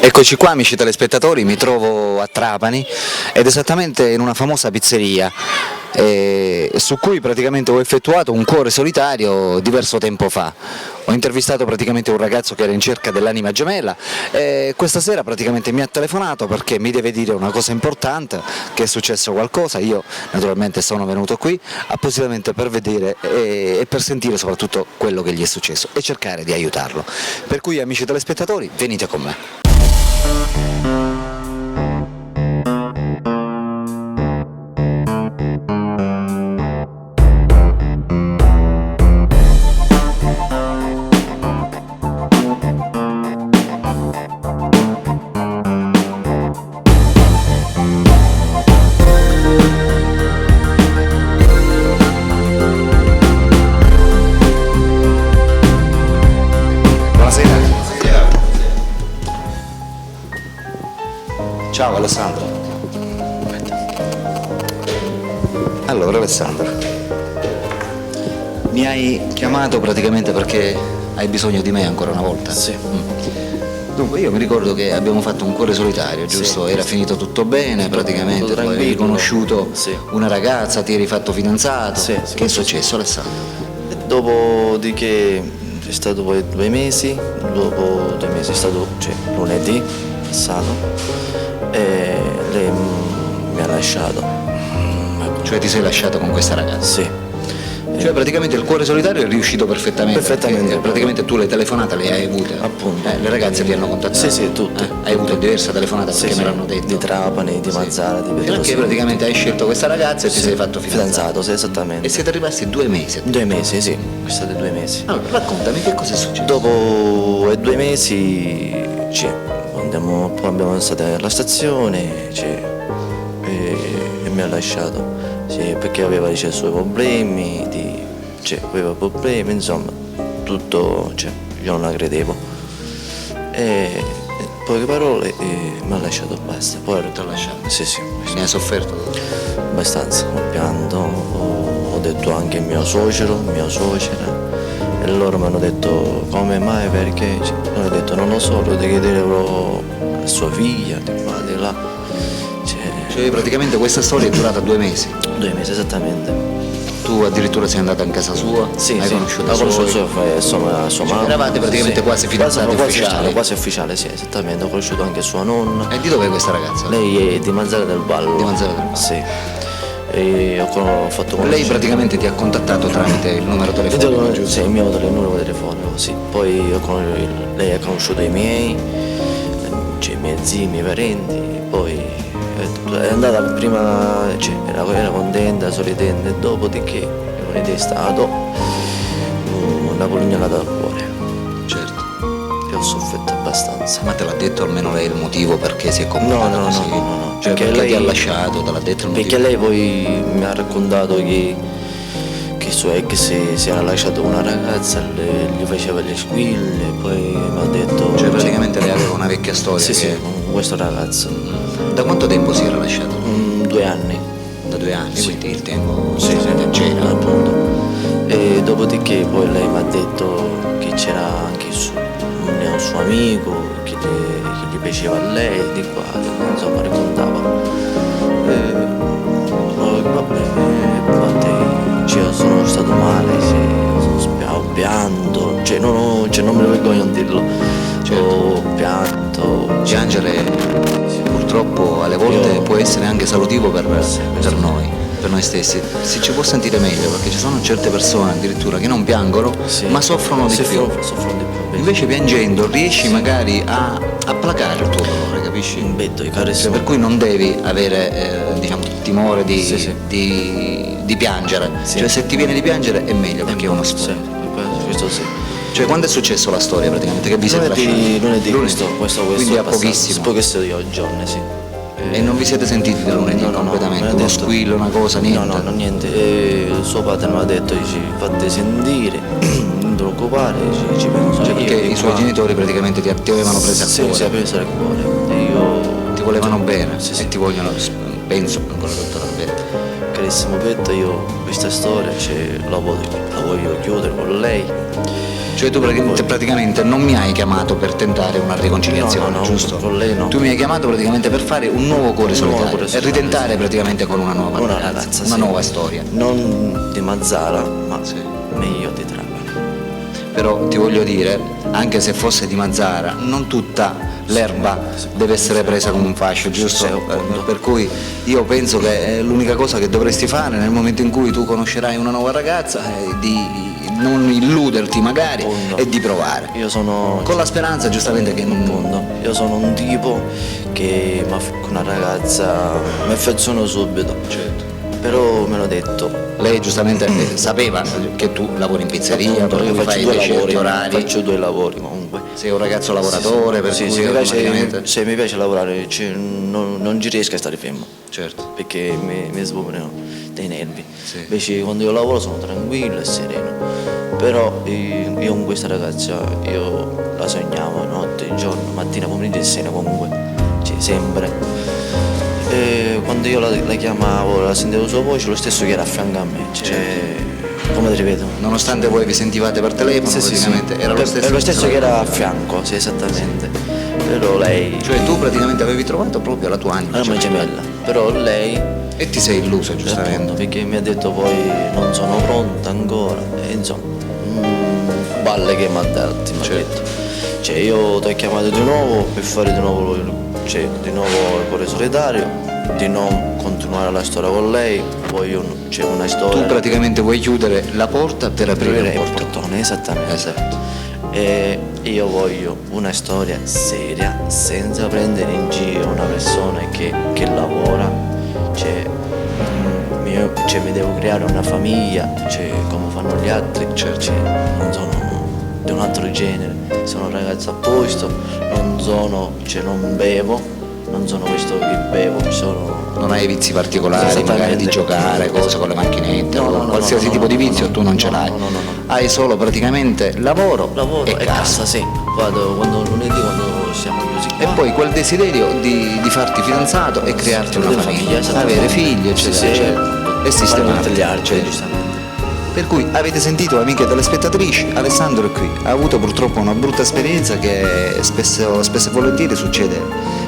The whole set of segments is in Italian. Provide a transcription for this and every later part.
Eccoci qua amici telespettatori, mi trovo a Trapani ed esattamente in una famosa pizzeria su cui praticamente ho effettuato un cuore solitario diverso tempo fa. Ho intervistato praticamente un ragazzo che era in cerca dell'anima gemella e questa sera praticamente mi ha telefonato perché mi deve dire una cosa importante, che è successo qualcosa. Io naturalmente sono venuto qui appositamente per vedere e per sentire soprattutto quello che gli è successo e cercare di aiutarlo. Per cui amici telespettatori, venite con me. Ciao Alessandro. Allora Alessandro, mi hai chiamato praticamente perché hai bisogno di me ancora una volta? Sì. Dunque io mi ricordo che abbiamo fatto un cuore solitario, giusto? Sì. Era finito tutto bene praticamente, tutto poi avevi conosciuto una ragazza, ti eri fatto fidanzato. Sì, Che è successo Alessandro? Dopodiché è stato poi 2 mesi, dopo 2 mesi è stato lunedì passato e lei mi ha lasciato. Cioè ti sei lasciato con questa ragazza? Sì. Cioè praticamente il cuore solitario è riuscito perfettamente? Perfettamente. Praticamente tu le telefonate le hai avute? Appunto. Le ragazze ti hanno contattato? Sì, tutte. Hai avuto diverse telefonate perché me l'hanno detto? Di Trapani, di Mazzara, di Pedro. Perché praticamente hai scelto questa ragazza e ti sei fatto fidanzato? Sì, esattamente. E siete rimasti 2 mesi? 2 mesi, sì. Sono stati 2 mesi. Allora, raccontami che cosa è successo? Dopo 2 mesi abbiamo stato alla stazione e mi ha lasciato. Sì, perché aveva i suoi problemi, aveva problemi, insomma, tutto, io non la credevo. E poche parole mi ha lasciato, basta. Poi Ti ha lasciato? Sì. Ne hai sofferto? Abbastanza, ho pianto, ho detto anche mia suocera, e loro mi hanno detto come mai, perché? Ho detto non lo so, lo devo chiedere a sua figlia, di qua, di là. Cioè praticamente questa storia è durata 2 mesi? 2 mesi, esattamente. Tu addirittura sei andato in casa sua? Sì, hai conosciuto sua mamma. Eravate praticamente quasi fidanzati ufficiali? Quasi ufficiale, sì, esattamente. Ho conosciuto anche sua nonna. E di dov'è questa ragazza? Lei è di Mazzara del Vallo. Di Mazzara del Vallo? Sì. E ho fatto Lei praticamente ti ha contattato tramite il numero telefonico, giusto? Sì, il mio numero telefonico, sì. Poi lei ha conosciuto i miei zii, i miei parenti, poi è andata prima, era contenta, sorridente, dopodiché lunedì è stato una pugnalata al cuore. Certo. E ho sofferto abbastanza. Ma te l'ha detto almeno lei il motivo perché si è comportata così? No. Cioè perché lei ti ha lasciato, te l'ha detto il motivo? Perché lei poi mi ha raccontato che il suo ex si era lasciato una ragazza, gli faceva le squille, poi mi ha detto... Cioè praticamente lei aveva una vecchia storia? Sì, con questo ragazzo. Da quanto tempo si era lasciato? 2 anni. Da 2 anni, Sì. quindi il tempo Sì, c'era. appunto. E dopodiché poi lei mi ha detto che c'era anche un suo amico che gli piaceva a lei, di qua, insomma raccontava. Io sono stato male, ho pianto, non me ne vergogno di dirlo. Ho pianto. Piangere purtroppo alle volte può essere anche salutivo per noi stessi. Si ci può sentire meglio perché ci sono certe persone addirittura che non piangono ma soffrono di più. Soffrono di più. Invece piangendo riesci magari a placare il tuo dolore, capisci? Cioè, per cui non devi avere timore di piangere. Sì. Cioè se ti viene di piangere è meglio perché è uno Sì, sfogo. questo sì. Cioè quando è successo la storia praticamente? Che vi siete lasciati? Lunedì, questo quindi è a pochissimo. pochissimo giorni, sì. E non vi siete sentiti da lunedì completamente? Uno squillo, una cosa, niente? No, niente. Suo padre mi ha detto, fate sentire, non ti preoccupare, ci penso io. Perché i suoi genitori praticamente ti avevano preso a cuore? Sì, si è preso a cuore. E io... Ti volevano bene Sì. e ti vogliono, penso, ancora tuttora bene. carissimo petto, io questa storia la voglio chiudere con lei. Cioè tu praticamente non mi hai chiamato per tentare una riconciliazione, No, giusto? con lei no. Tu mi hai chiamato praticamente per fare un nuovo cuore solitario cuore e solitario, ritentare praticamente con una nuova ragazza, una sì. nuova storia. Non di Mazara, ma Sì. meglio di Trapani. Però ti voglio dire, anche se fosse di Mazara, non tutta l'erba deve essere presa come un fascio, giusto? Sì, appunto. Per cui io penso che l'unica cosa che dovresti fare nel momento in cui tu conoscerai una nuova ragazza è di non illuderti magari Appunto. e di provare. Io sono Con la speranza giustamente che non... appunto, io sono un tipo che con una ragazza mi affeziono subito. Certo. Però me l'ho detto. Lei giustamente sapeva che tu lavori in pizzeria, Appunto, per io cui faccio fai due dei certi lavori, orari. faccio due lavori comunque. Sei un ragazzo lavoratore, per Sì, cui sì, mi automaticamente... piace, se mi piace lavorare, non ci riesco a stare fermo. Certo. Perché mi svuotano dei nervi. Sì. Invece quando io lavoro sono tranquillo e sereno. Però io con questa ragazza io la sognavo notte, giorno, mattina, pomeriggio e sera comunque. Cioè, sempre. E quando io la chiamavo, la sentivo la sua voce, lo stesso che era a fianco a me. Cioè, come ti ripeto? Nonostante voi vi sentivate per telefono, Sì, praticamente era lo stesso. È lo stesso che era a fianco, sì, esattamente. Però lei. Cioè tu praticamente avevi trovato proprio la tua anima Anima gemella. Però lei. e ti sei illuso Appunto, giustamente. perché mi ha detto poi non sono pronta ancora. E insomma, balle che mi ha dato, mi ha detto. Cioè io ti ho chiamato di nuovo per fare di nuovo il cuore solitario, di non continuare la storia con lei, poi c'è una storia. Tu praticamente vuoi chiudere la porta per aprire il il portone. portone, esattamente. Esatto. E io voglio una storia seria, senza prendere in giro una persona che lavora, mi devo creare una famiglia, come fanno gli altri, non sono di un altro genere, sono un ragazzo a posto, non bevo, non sono questo che bevo, Non hai vizi particolari, Esattamente. magari di giocare, cose con le macchinette, No, no, no, qualsiasi no, tipo no, di no, vizio no, tu non ce no, l'hai. no, no, no. Hai solo praticamente lavoro e casa, sì. Vado quando lunedì quando siamo chiusi qua. E poi quel desiderio di farti fidanzato e crearti una Avere famiglia, esattamente. avere figli, eccetera, Sì, eccetera. E fare sistemarti. gli altri, Certo. giustamente. Per cui avete sentito, amiche telespettatrici, Alessandro è qui, ha avuto purtroppo una brutta esperienza che spesso e volentieri succede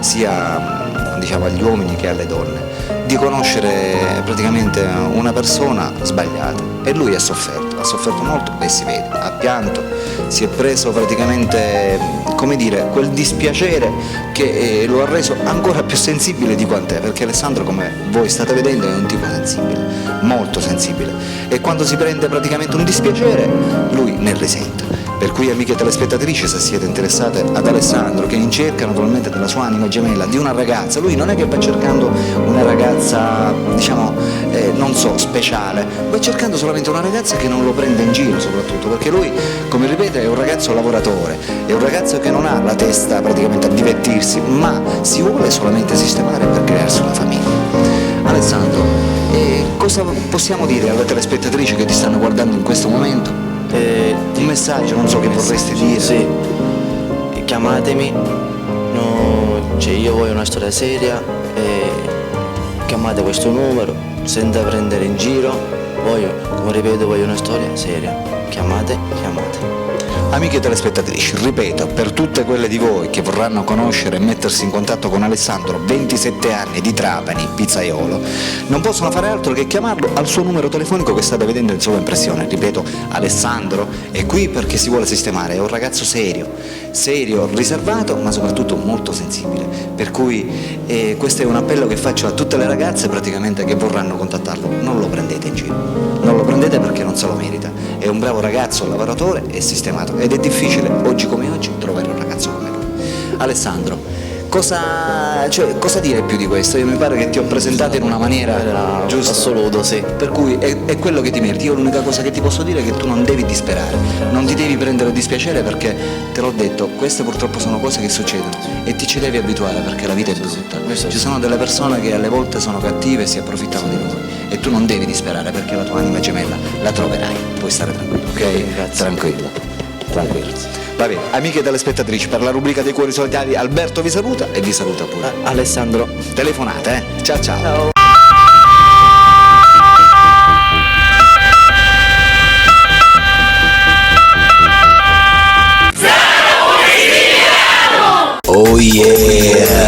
sia diciamo agli uomini che alle donne, di conoscere praticamente una persona sbagliata, e lui ha sofferto molto e si vede, ha pianto, si è preso praticamente, come dire, quel dispiacere che lo ha reso ancora più sensibile di quant'è, perché Alessandro, come voi state vedendo, è un tipo sensibile, molto sensibile, e quando si prende praticamente un dispiacere lui ne risente. Per cui, amiche telespettatrici, se siete interessate ad Alessandro, che è in cerca naturalmente della sua anima gemella, di una ragazza, lui non è che va cercando una ragazza, diciamo, non so, speciale, va cercando solamente una ragazza che non lo prenda in giro, soprattutto, perché lui, come ripete, è un ragazzo lavoratore, è un ragazzo che non ha la testa praticamente a divertirsi, ma si vuole solamente sistemare per crearsi una famiglia. Alessandro, cosa possiamo dire alle telespettatrici che ti stanno guardando in questo momento? Un messaggio, non so, che vorresti dire. Sì, chiamatemi, io voglio una storia seria, chiamate questo numero senza prendere in giro, come ripeto, voglio una storia seria, chiamate. Amiche telespettatrici, ripeto, per tutte quelle di voi che vorranno conoscere e mettersi in contatto con Alessandro, 27 anni, di Trapani, pizzaiolo, non possono fare altro che chiamarlo al suo numero telefonico che state vedendo in sovraimpressione. Ripeto, Alessandro è qui perché si vuole sistemare, è un ragazzo serio, riservato, ma soprattutto molto sensibile, per cui questo è un appello che faccio a tutte le ragazze praticamente che vorranno contattarlo: non lo prendete in giro, non lo prendete perché non se lo merita, è un bravo ragazzo, lavoratore e sistemato, ed è difficile oggi come oggi trovare un ragazzo come lui. Alessandro, cosa dire più di questo? Io mi pare che ti ho presentato in una maniera giusta, assoluto, sì. per cui è quello che ti meriti. Io l'unica cosa che ti posso dire è che tu non devi disperare, non ti devi prendere dispiacere, perché te l'ho detto, queste purtroppo sono cose che succedono e ti ci devi abituare, perché la vita è brutta. Ci sono delle persone che alle volte sono cattive e si approfittano di noi, e tu non devi disperare, perché la tua anima gemella la troverai, puoi stare tranquillo, ok? Grazie. Tranquillo. Va bene, amiche telespettatrici, per la rubrica dei cuori solitari Alberto vi saluta e vi saluta pure. Alessandro. Telefonate, ciao ciao. Ciao. Oh yeah!